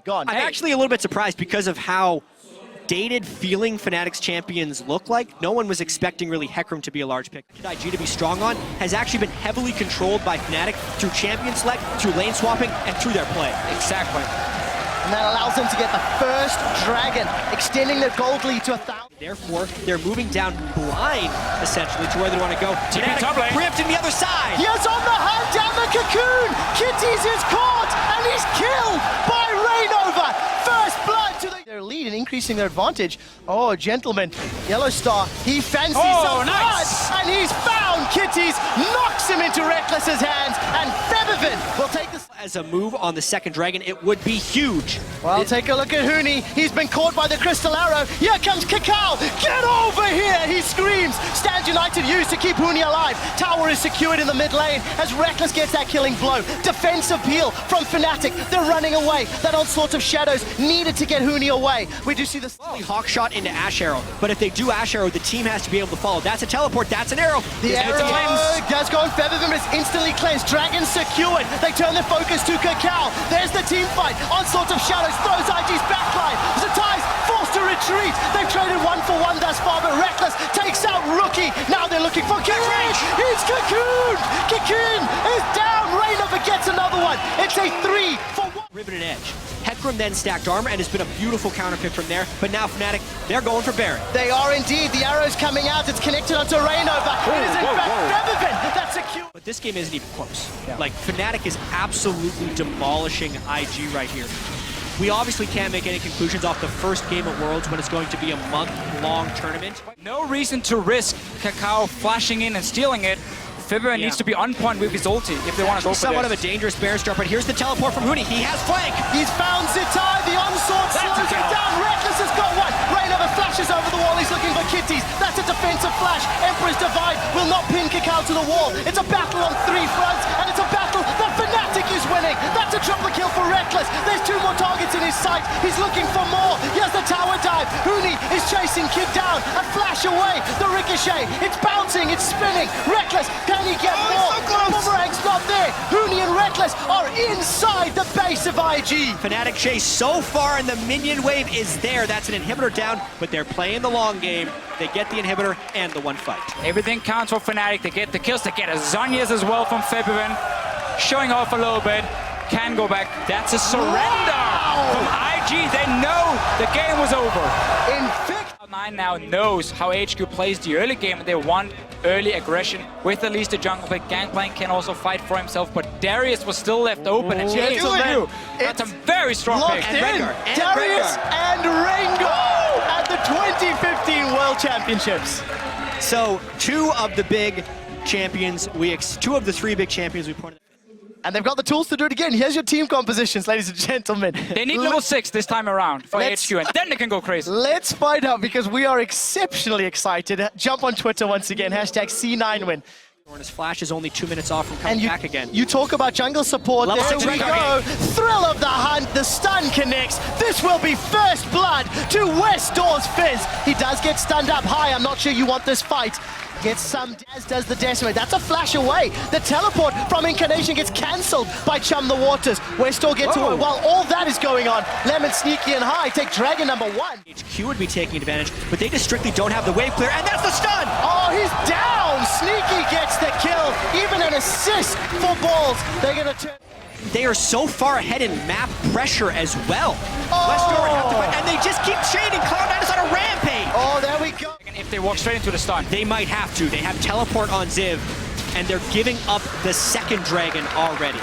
Gone. I'm actually a little bit surprised because of how dated feeling Fnatic's champions look like. No one was expecting really Hecarim to be a large pick. IG to be strong on has actually been heavily controlled by Fnatic through champion select, through lane swapping, and through their play. Exactly. And that allows them to get the first dragon, extending their gold lead to 1,000. Therefore, they're moving down blind, essentially, to where they want to go. Fnatic preempting the other side. He is on the hunt down the cocoon. Kitties is caught, and he's killed by Rainover. First blood to their lead and increasing their advantage. Oh, gentlemen, Yellow Star, he fancies some blood, and he's found Kitties, knocks him into Reckless's hands, and Feathervin will take this. As a move on the second dragon, it would be huge. Well, take a look at Huni. He's been caught by the Crystal Arrow. Here comes Kakao. Get over here, he screams. Stand United used to keep Huni alive. Tower is secured in the mid lane as Reckless gets that killing blow. Defensive peel from Fnatic. They're running away. That onslaught of shadows needed to get Huni away. We do see this Hawk shot into Ash Arrow, but if they do Ash Arrow, the team has to be able to follow. That's a teleport, that's an arrow. The arrow does go on Feathervin, but it's instantly cleansed. Dragon secured. They turn their focus to Kakao. There's the team fight. Onslaught of shadows throws IG's backline. Zatai's forced to retreat. They've traded 1-for-1 thus far, but Reckless takes out Rookie. Now they're looking for Cocoon. He's Cocoon. Cocoon is down. Rainover gets another one. It's a 3-for-1. Riveted edge. Hecarim then stacked armor, and it's been a beautiful counter pick from there. But now Fnatic, they're going for Baron. They are indeed. The arrow's coming out. It's connected onto Rainover. It is in fact Feathervin. That's a Q. But this game isn't even close. Yeah. Like, Fnatic is absolutely demolishing IG right here. We obviously can't make any conclusions off the first game at Worlds when it's going to be a month-long tournament. No reason to risk Kakao flashing in and stealing it. Feathervin needs to be on point with his ulti if they want to go for somewhat this. of a dangerous Baron start, but here's the teleport from Huni. He has flank. He's found Zatai. The onslaught slows it down. Reckless has got one. Rainover flashes over the wall. He's looking for Kitties. That's a defensive flash. Emperor's Divide will not pin Kakao to the wall. It's a battle on 3 fronts, and it's a battle that Fnatic is winning. That's a triple kill for Reckless. There's 2 more targets in his sight. He's looking for more. Here's the tower dive. Huni is chasing Kid down. A flash away. The ricochet. It's bouncing. It's spinning. Reckless, can he get more? Boomerang's not there. Huni and Reckless are inside the base of IG. Fnatic chase so far, and the minion wave is there. That's an inhibitor down, but they're playing the long game. They get the inhibitor and the one fight. Everything counts for Fnatic. They get the kills. They get a Zhonya's as well from Feathervin. Showing off a little bit. Can go back. That's a surrender from IG. They know the game was over. In fact, Cloud9 now knows how HQ plays the early game, and they want early aggression with at least a jungle pick. Gangplank can also fight for himself, but Darius was still left open, and JQ, that's a very strong pick. And Darius and Rengar at the 2015 World Championships. So 2 of the big champions, 2 of the 3 big champions we pointed. And they've got the tools to do it again. Here's your team compositions, ladies and gentlemen. They need level 6 this time around for HQ, and then they can go crazy. Let's find out, because we are exceptionally excited. Jump on Twitter once again, hashtag C9win. His flash is only 2 minutes off from coming back again. You talk about jungle support. Level there 6 we go. Thrill of the hunt. The stun connects. This will be first blood to West Door's Fizz. He does get stunned up high. I'm not sure you want this fight. Gets some, Daz does the decimate. That's a flash away. The teleport from Incarnation gets cancelled by Chum the Waters. Westor gets away. While all that is going on, Lemon sneaky and high take Dragon number 1. HQ would be taking advantage, but they just strictly don't have the wave clear, and that's the stun! Oh, he's down! Sneaky gets the kill. Even an assist for Balls. They're gonna turn. They are so far ahead in map pressure as well. Oh. Westor would have to fight, and they just keep chaining. Cloud9 is on a rampage. Oh, there we go. If they walk straight into the stun, they might have to. They have teleport on Ziv, and they're giving up the second dragon already.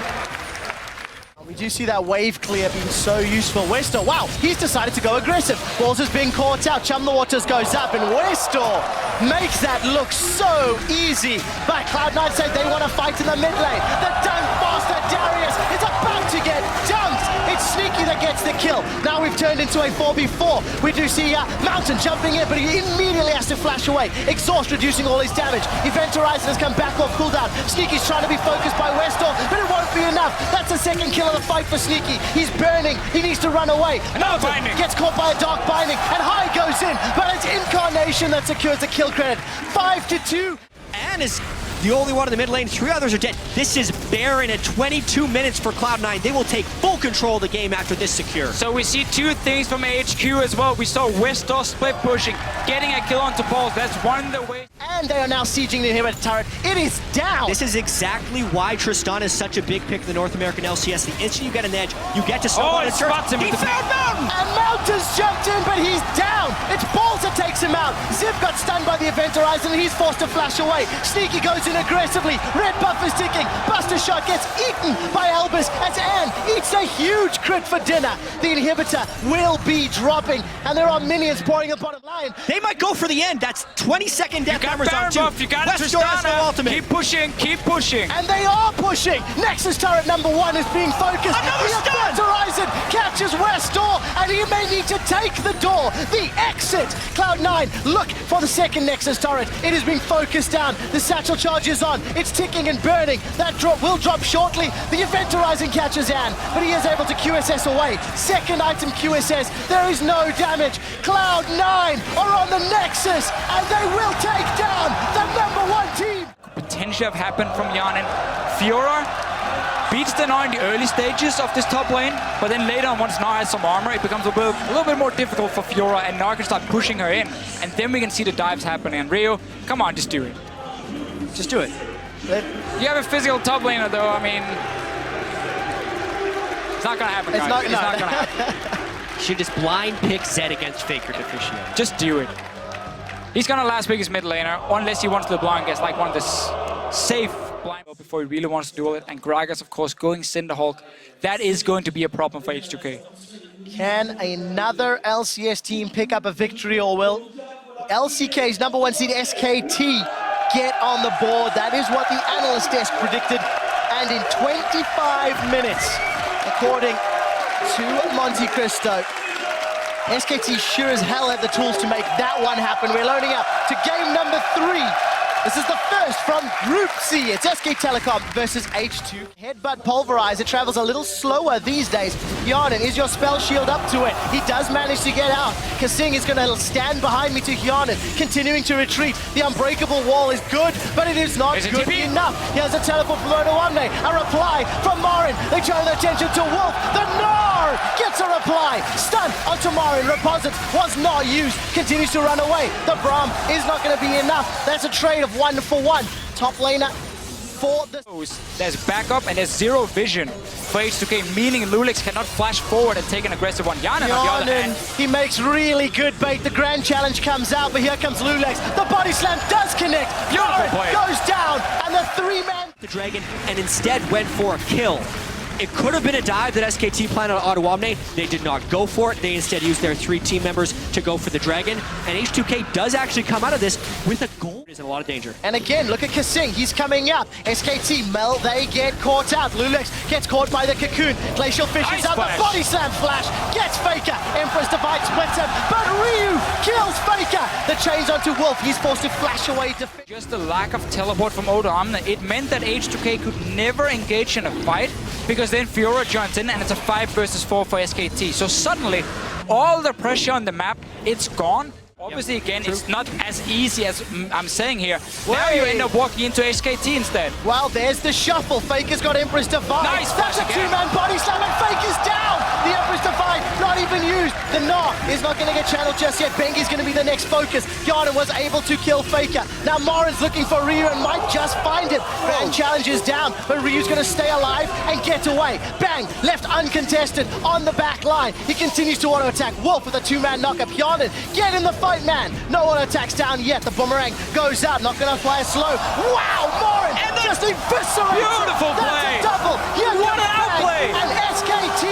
We do see that wave clear being so useful. Westor, wow, he's decided to go aggressive. Balls is being caught out. Chum the Waters goes up, and Westor makes that look so easy. But Cloud9 said they want to fight in the mid lane. The dunk faster Darius is about to get dunked. It's Sneaky that gets the kill. Now we've turned into a 4v4. We do see Mountain jumping in, but he immediately has to flash away. Exhaust reducing all his damage. Event Horizon has come back off cooldown. Sneaky's trying to be focused by Westor, but it won't be enough. That's the second kill of the fight for Sneaky. He's burning. He needs to run away. Mountain gets caught by a dark binding, and High goes in, but it's Incarnation that secures the kill credit. 5-2. And is the only one in the mid lane. 3 others are dead. This is Baron at 22 minutes for Cloud9. They will take full control of the game after this secure. So we see 2 things from HQ as well. We saw Westor split pushing, getting a kill onto Paul. That's one of the ways. And they are now sieging the inhibitor turret. It is down. This is exactly why Tristan is such a big pick in the North American LCS. The instant you get an edge, you get to snowball it spots him. He found Mountain! And Mountain's jumped in, but he's down. It's Balls that takes him out. Zip got stunned by the event horizon, and he's forced to flash away. Sneaky goes in aggressively. Red buff is ticking. Buster shot gets eaten by Albus as Anne eats a huge crit for dinner. The inhibitor will be dropping, and there are minions pouring the bottom line. They might go for the end. That's 20-second death numbers on 2. You got Westor has no ultimate. Keep pushing, keep pushing. And they are pushing. Nexus turret number 1 is being focused. Another the stun! event horizon catches Westor, and he may need to take the door. The exit. Cloud9 look for the second Nexus turret. It is being focused down. The satchel charge is on. It's ticking and burning. That drop will drop shortly. The event horizon catches Anne, but he is able to QSS away. Second item QSS. There is no damage. Cloud9 are on the Nexus, and they will take down the number 1 team. Potentially have happened from Yanin. Fiora beats the Gnar in the early stages of this top lane, but then later on, once Gnar has some armor, it becomes a little bit more difficult for Fiora, and Gnar can start pushing her in. And then we can see the dives happening. And Rio, come on, just do it. Just do it. You have a physical top laner, though. I mean, it's not gonna happen, guys. It's not gonna happen. Should just blind pick Zed against Faker to officiate. Just do it. He's gonna last pick his mid laner, unless he wants to blind guess like one of the safe blind before he really wants to duel it. And Gragas, of course, going Cinderhulk. That is going to be a problem for H2K. Can another LCS team pick up a victory, or will LCK's number 1 seed SKT get on the board? That is what the analyst desk predicted. And in 25 minutes, according to Monte Cristo, SKT sure as hell have the tools to make that one happen. We're loading up to game number 3. This is the first from Group C. It's SK Telecom versus H2. Headbutt Pulverize. It travels a little slower these days. Hjarnan, is your spell shield up to it? He does manage to get out. Kasing is going to stand behind me to Hjarnan, continuing to retreat. The unbreakable wall is good, but it is not good enough. He has a teleport from Odoamne. A reply from Marin. They turn their attention to Wolf. The Gnar gets a reply. Stun onto Marin. Reposit was not used. Continues to run away. The Braum is not going to be enough. That's a trade of 1-for-1. Top laner for the... There's backup and there's zero vision for H2K, meaning Lulix cannot flash forward and take an aggressive one. Yanin, on the other hand, he makes really good bait. The grand challenge comes out, but here comes Lulix. The body slam does connect. Beautiful play. Goes down, and the 3-man... The Dragon, and instead went for a kill. It could have been a dive that SKT planned on Odoamne. They did not go for it. They instead used their 3 team members to go for the Dragon. And H2K does actually come out of this with a goal. He's in a lot of danger. And again, look at Kasing. He's coming up. SKT, Mel, they get caught out. Lulix gets caught by the Cocoon. Glacial fishes out the body slam flash. Gets Faker. Empress Divide splits him. But Ryu kills Faker. The chains onto Wolf. He's forced to flash away to... Just the lack of teleport from Odoamne, it meant that H2K could never engage in a fight, because then Fiora joins in and it's a 5 versus 4 for SKT. So suddenly, all the pressure on the map, it's gone. Obviously, again, it's not as easy as I'm saying here. Now you end up walking into HKT instead. Well, there's the shuffle. Faker's got Empress Divide. Nice That's a 2-man body slam, and Faker's down. The Empress Divide not even used. The Gnar is not going to get channeled just yet. Bengi's going to be the next focus. Hjarnan was able to kill Faker. Now Marin's looking for Ryu and might just find it. Bang challenge is down, but Ryu's going to stay alive and get away. Bang, left uncontested on the back line. He continues to auto-attack. Wolf with a 2-man knockup. Hjarnan, get in the fight, man. No auto-attacks down yet. The boomerang goes out, not going to fly slow. Wow, Marin just eviscerates. Beautiful play. That's a double. Here what an outplay. And SKT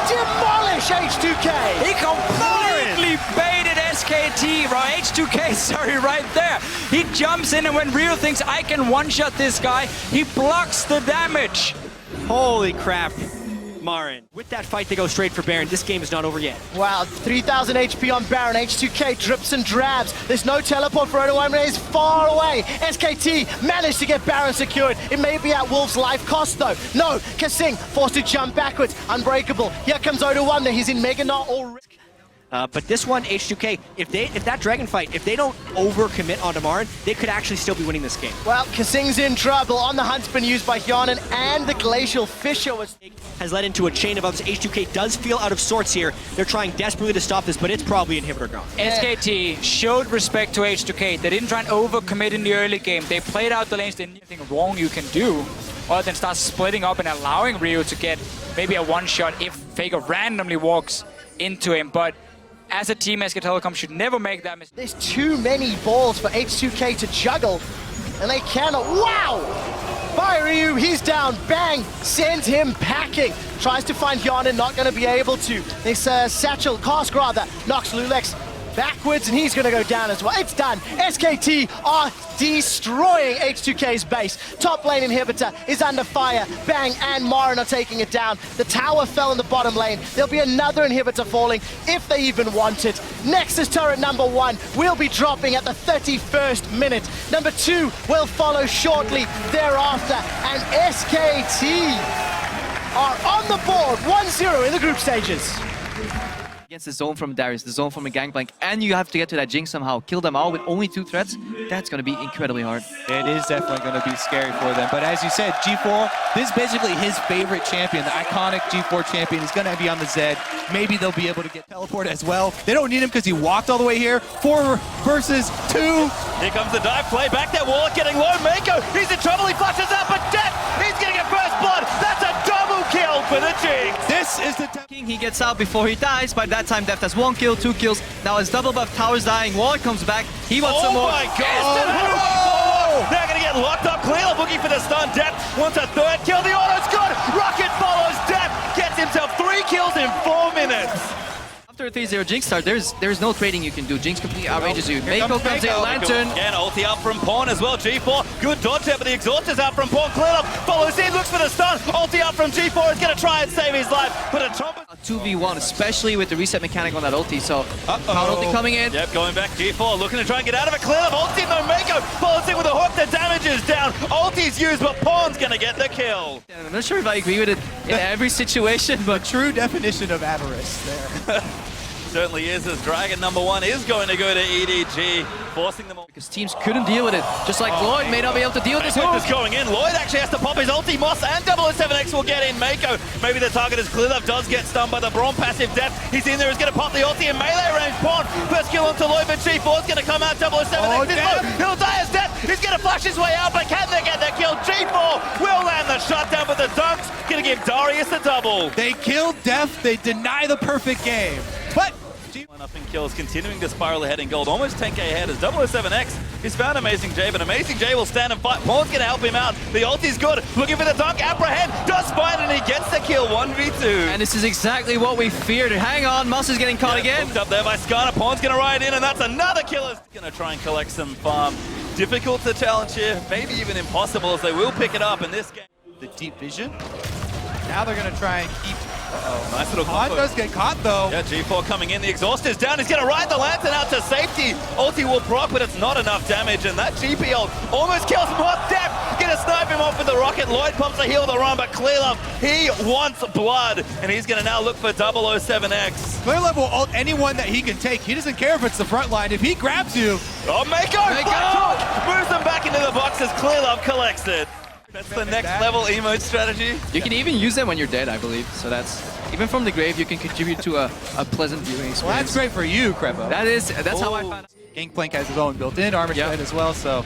demolish H2K. He completely baited SKT, bro. H2K, sorry, right there. He jumps in, and when Rio thinks I can one-shot this guy, he blocks the damage. Holy crap, Marin. With that fight, they go straight for Baron. This game is not over yet. Wow, 3,000 HP on Baron. H2K drips and drabs. There's no teleport for Odoamne. He's far away. SKT managed to get Baron secured. It may be at Wolf's life cost, though. No, Kasing forced to jump backwards. Unbreakable. Here comes Odoamne. He's in Mega Gnar already. But this one, H2K, if that Dragon fight, if they don't overcommit onto Marin, they could actually still be winning this game. Well, Kasing's in trouble. On the hunt's been used by Hyonin, and the Glacial Fissure has led into a chain of others. H2K does feel out of sorts here. They're trying desperately to stop this, but it's probably inhibitor ground. SKT showed respect to H2K. They didn't try and overcommit in the early game. They played out the lanes. There's nothing wrong you can do other than start splitting up and allowing Ryu to get maybe a one-shot if Faker randomly walks into him. But as a team, SK Telecom should never make that mistake. There's too many balls for H2K to juggle, and they cannot. Wow! By Ryu, he's down. Bang! Sends him packing. Tries to find Hyonin, not going to be able to. This Satchel, Cask rather, knocks Lulex backwards, and he's going to go down as well. It's done. SKT are destroying H2K's base. Top lane inhibitor is under fire. Bang and Marin are taking it down. The tower fell in the bottom lane. There'll be another inhibitor falling if they even want it. Nexus turret number 1 will be dropping at the 31st minute. Number 2 will follow shortly thereafter. And SKT are on the board 1-0 in the group stages. Against the zone from Darius, the zone from a Gangplank, and you have to get to that Jinx somehow. Kill them all with only 2 threats. That's going to be incredibly hard. It is definitely going to be scary for them. But as you said, G4, this is basically his favorite champion. The iconic G4 champion is going to be on the Zed. Maybe they'll be able to get teleport as well. They don't need him because he walked all the way here. 4 versus 2. Here comes the dive play. Back there, Warlock getting low. Mako, he's in trouble. He flushes out, but Death, he's going to get first blood. That's a double kill for the Jinx. This is the King, he gets out before he dies. By that time, Deft has 1 kill, 2 kills. Now his double buff tower's dying. Warlock comes back. He wants some more. Oh my god! They're going to get locked up. Clearly looking for the stun. Death wants a 3rd kill. The auto's good. Rocket follows Death. Gets himself 3 kills in 4 minutes. After a 3-0 Jinx start, there's no trading you can do. Jinx completely outrages you. Mako comes in, Lantern. Again, ulti out from Pawn as well. G4, good dodge there, but the exhaust is out from Pawn. Clearlove follows in, looks for the stun. Ulti out from G4 is going to try and save his life, but a trumpet. A 2v1, especially with the reset mechanic on that ulti. So, power ulti coming in. Yep, going back. G4 looking to try and get out of it. Clearlove ulti, no Mako follows in with a hook. The damage is down. Ulti's used, but Pawn's going to get the kill. I'm not sure if I agree with it in every situation, but true definition of avarice there. Certainly is, as Dragon number 1 is going to go to EDG, forcing them all. because teams couldn't deal with it. Just like Lloyd may not be able to deal with this hook. Is going in. Lloyd actually has to pop his ulti. Moss and 007X will get in. Mako, maybe the target is clear. Does get stunned by the Braum passive death. He's in there. He's going to pop the ulti in melee range. Pawn, first kill onto Lloyd, but G4 is going to come out. 007X he'll die as death. He's going to flash his way out, but can they get that kill? G4 will land the shutdown, but the dunks going to give Darius a double. They killed Def. They deny the perfect game. But One up in kills, continuing to spiral ahead in gold, almost 10k ahead as 007X he's found Amazing J, but Amazing J will stand and fight. Pawn's gonna help him out. The ulti's good, looking for the dunk, apprehend, does find, and he gets the kill, 1v2. And this is exactly what we feared. Hang on, Moss is getting caught again. Hooked up there by Skarner, Pawn's gonna ride in, and that's another killer. He's gonna try and collect some farm. Difficult to challenge here, maybe even impossible, as they will pick it up in this game. the deep vision. Now they're gonna try and keep. Nice little Han combo. does get caught though. Yeah, G4 coming in, the exhaust is down, he's gonna ride the Lantern out to safety. Ulti will proc, but it's not enough damage, and that GP ult almost kills him off. Death, gonna snipe him off with the rocket. Lloyd pumps the heal the run, but Clearlove, he wants blood, and he's gonna now look for 007X. Clearlove will ult anyone that he can take. He doesn't care if it's the front line. If he grabs you, Oh, Mako! Moves them back into the box as Clearlove collects it. That's the next level emote strategy. You can even use them when you're dead, I believe. So that's, even from the grave, you can contribute to a pleasant viewing experience. well, that's great for you, Krepo. That's how I found out. Gangplank has his own built-in armor set as well, so.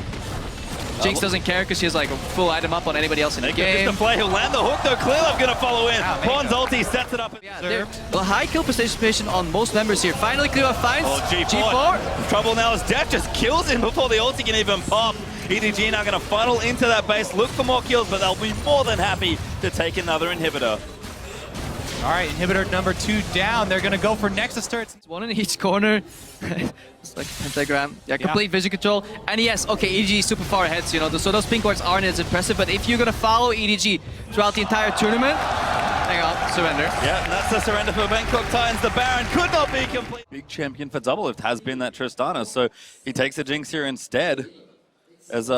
Jinx doesn't care because she has like a full item up on anybody else in the game. Mr. Play, he'll land the hook though. Clearlove gonna follow in. Wow, Pawn's ulti sets it up. Yeah, well, high kill participation on most members here. Finally, Clearlove finds G4. Trouble now as Death just kills him before the ulti can even pop. EDG now gonna funnel into that base, look for more kills, but they'll be more than happy to take another inhibitor. All right, inhibitor number 2 down. They're gonna go for Nexus turrets. One in each corner. It's like a pentagram. Yeah, complete vision control. And yes, okay, EDG is super far ahead, so, you know, so those pink wards aren't as impressive, but if you're gonna follow EDG throughout the entire tournament, hang on, surrender. Yeah, and that's the surrender for Bangkok Titans. The Baron could not be complete. Big champion for Doublelift has been that Tristana, so he takes the Jinx here instead. As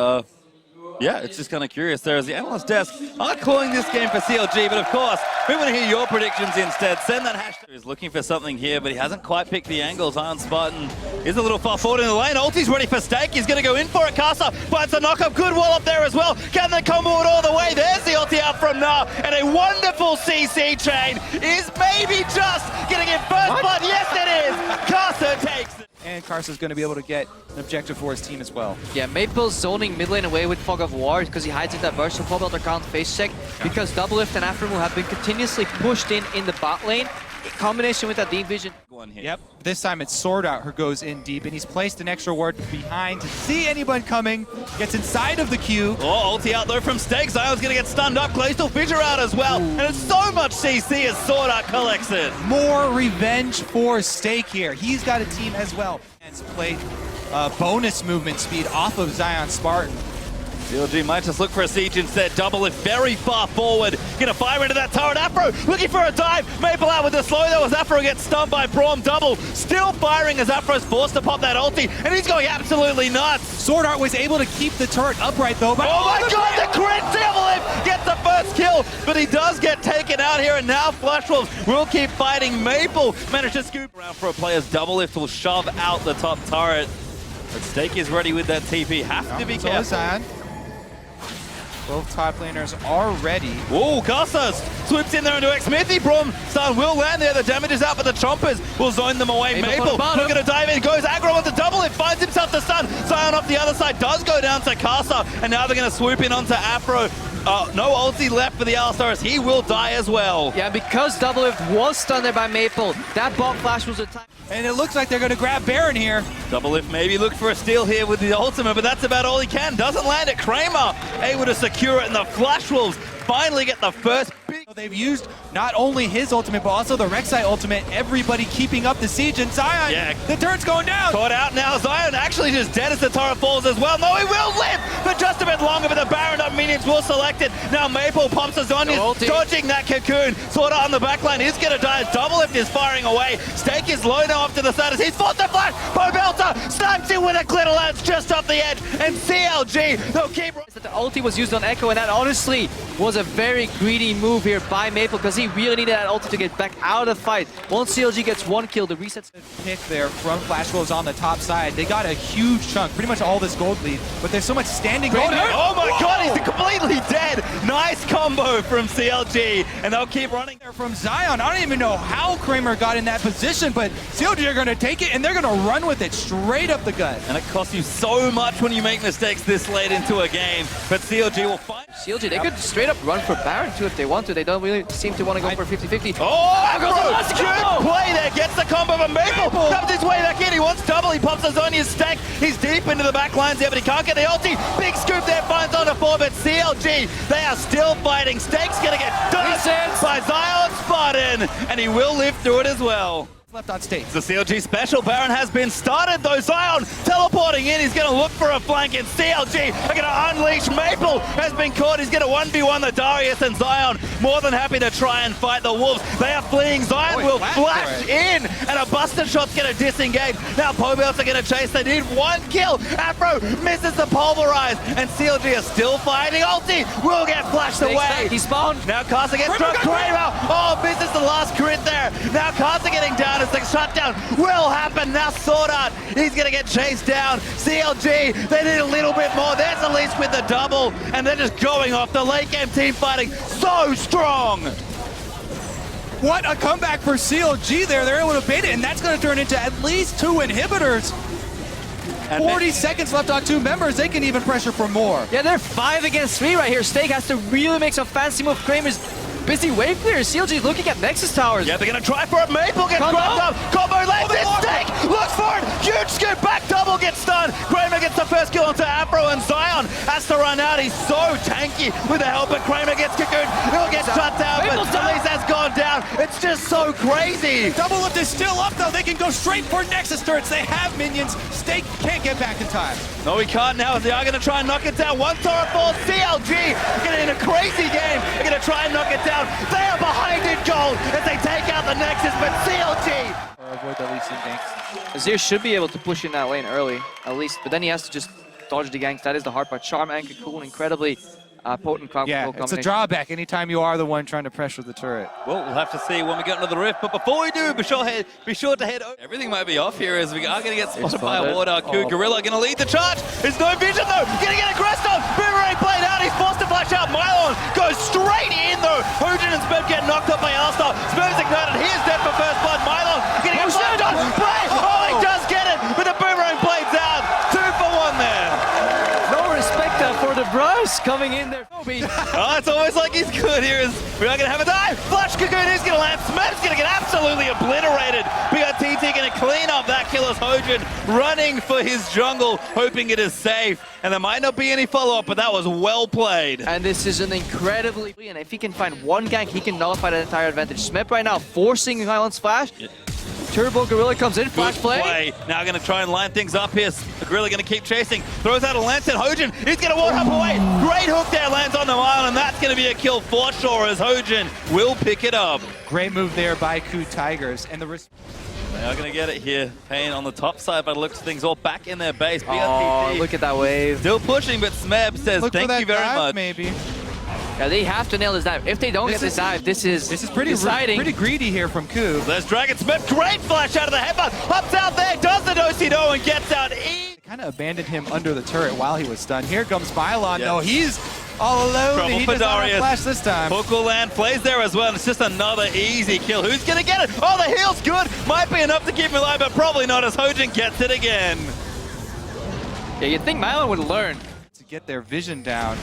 Yeah, it's just kind of curious there as the analyst desk are calling this game for CLG, but of course, we want to hear your predictions instead. Send that hashtag. He's looking for something here, but he hasn't quite picked the angles. Iron Spartan is a little far forward in the lane. Ulti's ready for stake. He's going to go in for it. Casa finds a knock-up. Good wall up there as well. Can they combo it all the way? There's the ulti out from now, and a wonderful CC chain is maybe just getting in first blood. Yes, it is. Casa takes it. And Karsa's going to be able to get an objective for his team as well. Yeah, Maple's zoning mid lane away with Fog of War because he hides in that burst, so Pobelter can't face check because Doublelift and Afremu have been continuously pushed in the bot lane in combination with that deep vision. Yep, this time it's Sword Out who goes in deep, and he's placed an extra ward behind to see anyone coming, gets inside of the queue. Oh, ulti out though from Stake. Zion's gonna get stunned up. Glacial Fissure out as well. And it's so much CC as Sword Out collects it. More revenge for Stake here. He's got a team as well. And played bonus movement speed off of Zion Spartan. CLG might just look for a siege instead. Doublelift very far forward. Gonna fire into that turret. Afro looking for a dive. Maple out with the slow though as Afro gets stunned by Braum. Double still firing as Afro's forced to pop that ulti, and he's going absolutely nuts. Sword Art was able to keep the turret upright though. But oh my god, the crit! Doublelift gets the first kill, but he does get taken out here, and now Flash Wolves will keep fighting. Maple managed to scoop around for a player's Doublelift will shove out the top turret. But Stake is ready with that TP. Have to be careful. Zion. Both top laners are ready. Whoa, Casas swoops in there into X-Smithy. Braum stun will land there. The damage is out, but the Chompers will zone them away. Maple looking to dive in, goes aggro onto Doublelift, finds himself the stun. Zion off the other side does go down to Casa, and now they're going to swoop in onto Afro. No ulti left for the Alistar as he will die as well. Yeah, because Doublelift was stunned there by Maple, that bot flash was attacked. And it looks like they're going to grab Baron here. Doublelift maybe look for a steal here with the ultimate, but that's about all he can. Doesn't land it. Kramer able to secure it, and the Flash Wolves finally get the first big... They've used not only his ultimate, but also the Rek'Sai ultimate. Everybody keeping up the siege, and Zion, the turret's going down. Caught out now. Zion actually just dead as the turret falls as well. No, he will live for just a bit longer, but the Baron up minions will select it. Now Maple pumps his on, dodging that cocoon. Sword Art on the backline is going to die as Doublelift is firing away. Stake is low now off to the side as he's forced to flash. Pobelter snipes it with a glitter lance just off the edge, and CLG, they'll keep... The ulti was used on Echo, and that honestly was a very greedy move here by Maple because he really needed that ulti to get back out of the fight. Once CLG gets one kill, the resets. Pick there from Flash Wolves on the top side. They got a huge chunk, pretty much all this gold lead, but there's so much standing gold. Oh my god, he's completely dead. Nice combo from CLG, and they'll keep running there from Zion. I don't even know how Kramer got in that position, but CLG are going to take it, and they're going to run with it straight up the gut. And it costs you so much when you make mistakes this late into a game, but CLG will find... CLG, they could straight up run for Baron too if they want to. They don't really seem to want to go for 50-50. Oh, good play there. Gets the combo from Maple. Comes his way back in. He wants double. He pops his Zonia's stack. He's deep into the back lines there, but he can't get the ulti. Big scoop there. Finds on the 4, but CLG, they are still fighting. Stake's going to get done by Zion Spartan, and he will live through it as well. Left on stage. The CLG special Baron has been started though. Zion teleporting in. He's going to look for a flank, and CLG are going to unleash. Maple has been caught. He's going to 1v1 the Darius, and Zion more than happy to try and fight the Wolves. They are fleeing. Zion will flash in, and a buster shot's going to disengage. Now Pobelts are going to chase. They need one kill. Afro misses the pulverize, and CLG are still fighting. Ulti will get flashed away. He spawned. Now Casa gets struck. Kramer. Oh, misses the last crit there. Now Casa getting down. As the shutdown will happen. Now Sword Art, he's going to get chased down. CLG, they need a little bit more. There's at least with the double, and they're just going off. The late game team fighting so strong. What a comeback for CLG there. They're able to bait it, and that's going to turn into at least 2 inhibitors. And 40 seconds left on 2 members. They can even pressure for more. Yeah, they're 5 against 3 right here. Stake has to really make some fancy move. Kramer's busy wave clear. CLG looking at Nexus Towers. Yeah, they're going to try for it. Maple gets grabbed up. Combo lands it. Stake looks for it. Huge scoop back. Double gets stunned. Kramer gets the first kill onto Afro, and Zion has to run out. He's so tanky with the help, but Kramer gets cocooned. He'll get shut down, but Elise has gone down. It's just so crazy. Doublelift is still up, though. They can go straight for Nexus turrets. They have minions. Stake can't get back in time. No, he can't now. They are going to try and knock it down. One turret falls. CLG getting in a crazy game. They're going to try and knock it down. They are behind in gold as they take out the Nexus, but CLG... Or avoid the least in ganks. Azir should be able to push in that lane early, at least, but then he has to just dodge the ganks. That is the hard part. Charm and Cocoon, incredibly potent combo Yeah, combination. it's a drawback anytime you are the one trying to pressure the turret. Well, we'll have to see when we get into the rift. But before we do, be sure to head over. Everything might be off here as we are going to get spotted by a Wardark. Gorilla going to lead the charge. There's no vision though. Going to get aggressed on. Boomerang played out. He's forced to flash out. Mylon goes straight in though. Hojin and Smeb get knocked up by Alistar. Smeb's ignited. He is dead for first blood. Mylon going to get flashed on. Play. Oh, he does get it. But the boomerang blades out. 2 for 1 there. No respect for the brush coming in there. Oh, it's almost like he's good here. We are going to have a dive. Flash Cocoon is going to land. Smeb's going to get absolutely obliterated. BRTT going to clean up that kill as Hojin running for his jungle, hoping it is safe. And there might not be any follow-up, but that was well played. And this is an incredibly... And if he can find one gank, he can nullify that entire advantage. Smeb right now forcing Highland's flash. Yeah. Turbo Gorilla comes in, flash play. Now going to try and line things up here. Gorilla going to keep chasing. Throws out a lance and Hojin. He's going to walk up away. Great hook there, lands on the island, and that's going to be a kill for sure as Hojin will pick it up. Great move there by Ku Tigers. And the they are going to get it here. Pain on the top side, but it looks things all back in their base. Oh, look at that wave. Still pushing, but Smeb says thank you very much. Maybe. Yeah, they have to nail this dive. If they don't get this dive, this is pretty exciting. Pretty greedy here from Ku. There's Dragon Smeb. Great flash out of the headbutt. Hops out there, does the do-si-do and gets out. Kind of abandoned him under the turret while he was stunned. Here comes Mylon. Yes. No, he's all alone. Trouble He for does not have Darius. flash this time. Hook will land, plays there as well, and it's just another easy kill. Who's going to get it? Oh, the heal's good. Might be enough to keep him alive, but probably not as Hojin gets it again. Yeah, you'd think Mylon would learn. To get their vision down.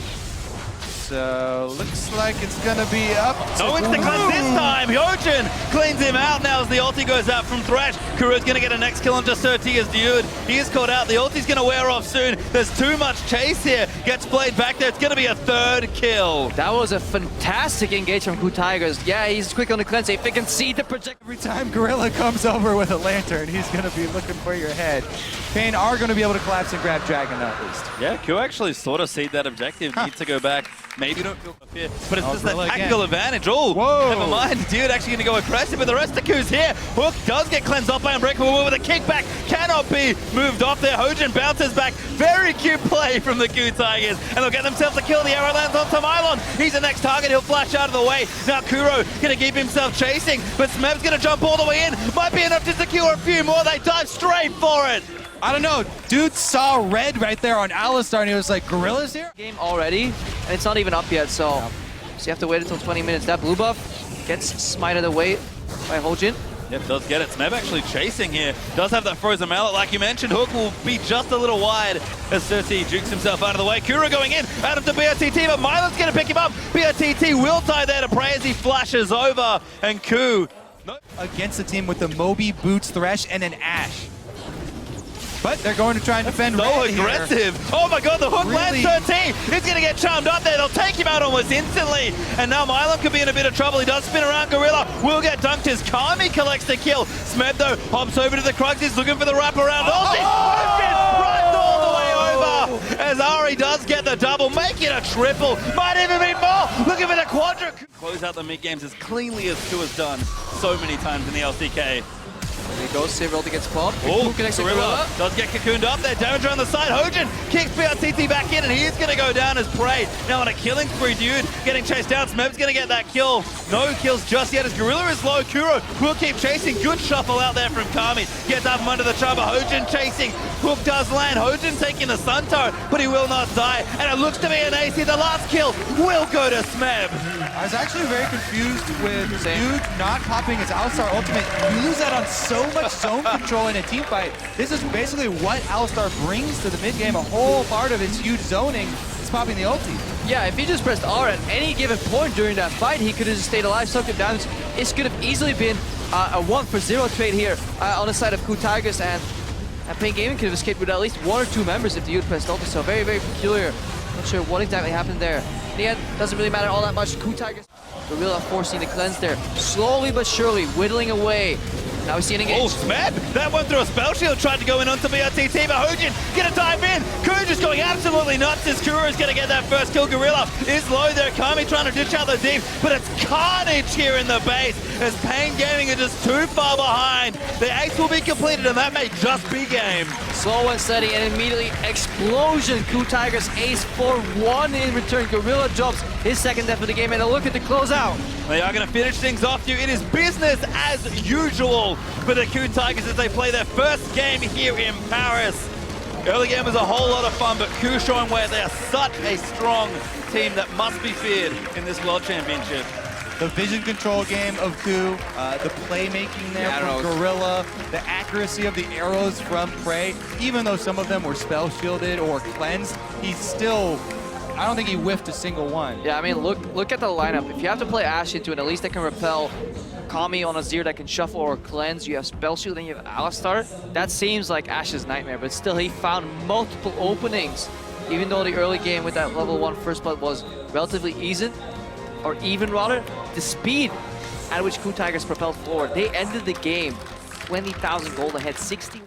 So, looks like it's going to be up. No instant cleanse this time. Hojin cleans him out now as the ulti goes out from Thresh. Kuru's going to get a next kill onto Surtia's dude. He is caught out. The ulti's going to wear off soon. There's too much chase here. Gets played back there. It's going to be a 3rd kill. That was a fantastic engage from Ku Tigers. Yeah, he's quick on the cleanse. If they can see the project. Every time Gorilla comes over with a lantern, he's going to be looking for your head. Pain are going to be able to collapse and grab Dragon at least. Yeah, Q actually sort of see that objective. Needs to go back. Maybe don't go up here. But it's just that tactical advantage. Oh, whoa. Never mind. Dude actually going to go aggressive, but the rest of Q's here. Hook does get cleansed off by Unbreakable with a kickback. Cannot be moved off there. Hojin bounces back. Very cute play from the Q Tigers. And they'll get themselves a kill. The arrow lands onto Mylon. He's the next target. He'll flash out of the way. Now Kuro going to keep himself chasing, but Smeb's going to jump all the way in. Might be enough to secure a few more. They dive straight for it. I don't know. Dude saw red right there on Alistar, and he was like, Gorilla's here? Game already, and it's not even up yet, so you have to wait until 20 minutes. That blue buff gets smited away by Hojin. Yep, does get it. Smeb actually chasing here. Does have that frozen mallet, like you mentioned. Hook will be just a little wide as Cersei jukes himself out of the way. Kuro going in, out of the BRTT, but Mylon's going to pick him up. BRTT will tie there to Prey as he flashes over, and Ku against the team with the Moby, Boots, Thresh, and an Ashe. But they're going to try and defend so red aggressive. Here. Oh my god, the hook Really? lands 13. He's going to get charmed up there. They'll take him out almost instantly. And now Mylon could be in a bit of trouble. He does spin around. Gorilla will get dunked as Kami collects the kill. Smeb, though, hops over to the Krugs. He's looking for the wraparound. Runs all the way over as Ari does get the double. Make it a triple. Might even be more. Looking for the quadra. Close out the mid-games as cleanly as Ku has done so many times in the LCK. There he goes, Save Roll gets popped. Oh, connects Gorilla does get cocooned up there. Damage around the side. Hojin kicks BRTT back in, and he's going to go down as Prey. Now on a killing spree, dude, getting chased down. Smeb's going to get that kill. No kills just yet as Gorilla is low. Kuro will keep chasing. Good shuffle out there from Kami. Gets up from under the chamber. Hojin chasing. Hook does land. Hojin taking the Sun Turret, but he will not die. And it looks to be an AC. The last kill will go to Smeb. I was actually very confused with Dude not popping his Alistar ultimate. You lose that on so much zone control in a team fight. This is basically what Alistar brings to the mid game. A whole part of his huge zoning is popping the ulti. Yeah, if he just pressed R at any given point during that fight, he could have just stayed alive, sucked him down. It could have easily been a 1-for-0 trade here on the side of Ku Tigers, and Pain Gaming could have escaped with at least 1 or 2 members if the Dude pressed ulti. So very, very peculiar. Not sure what exactly happened there. In the end, doesn't really matter all that much. Ku Tigers, Gorilla forcing the cleanse there. Slowly but surely whittling away Now we see an engage. Oh, Smeb! That one through a spell shield, tried to go in onto BRTT, but Hojin gonna dive in. Kuja's going absolutely nuts as Kura's gonna get that first kill. Gorilla is low there. Kami trying to ditch out the deep, but it's carnage here in the base as Pain Gaming are just too far behind. The ace will be completed, and that may just be game. Slow and steady, and immediately explosion. Coup Tigers ace for 1 in return. Gorilla drops his second death of the game, and a look at the closeout. They are going to finish things off here. It is business as usual for the Coup Tigers as they play their first game here in Paris. Early game was a whole lot of fun, but Coup showing where they are such a strong team that must be feared in this World Championship. The vision control game of Coup, the playmaking there from Gorilla, the accuracy of the arrows from Prey, even though some of them were spell shielded or cleansed, he's still, I don't think he whiffed a single one. Yeah, I mean, look at the lineup. If you have to play Ashe into it, at least they can repel Kami on a Azir that can shuffle or cleanse. You have Spell Shield and you have Alistar. That seems like Ashe's nightmare, but still he found multiple openings. Even though the early game with that level 1 first blood was relatively easy, or even rather, the speed at which Coup Tigers propelled forward. They ended the game 20,000 gold ahead, 60.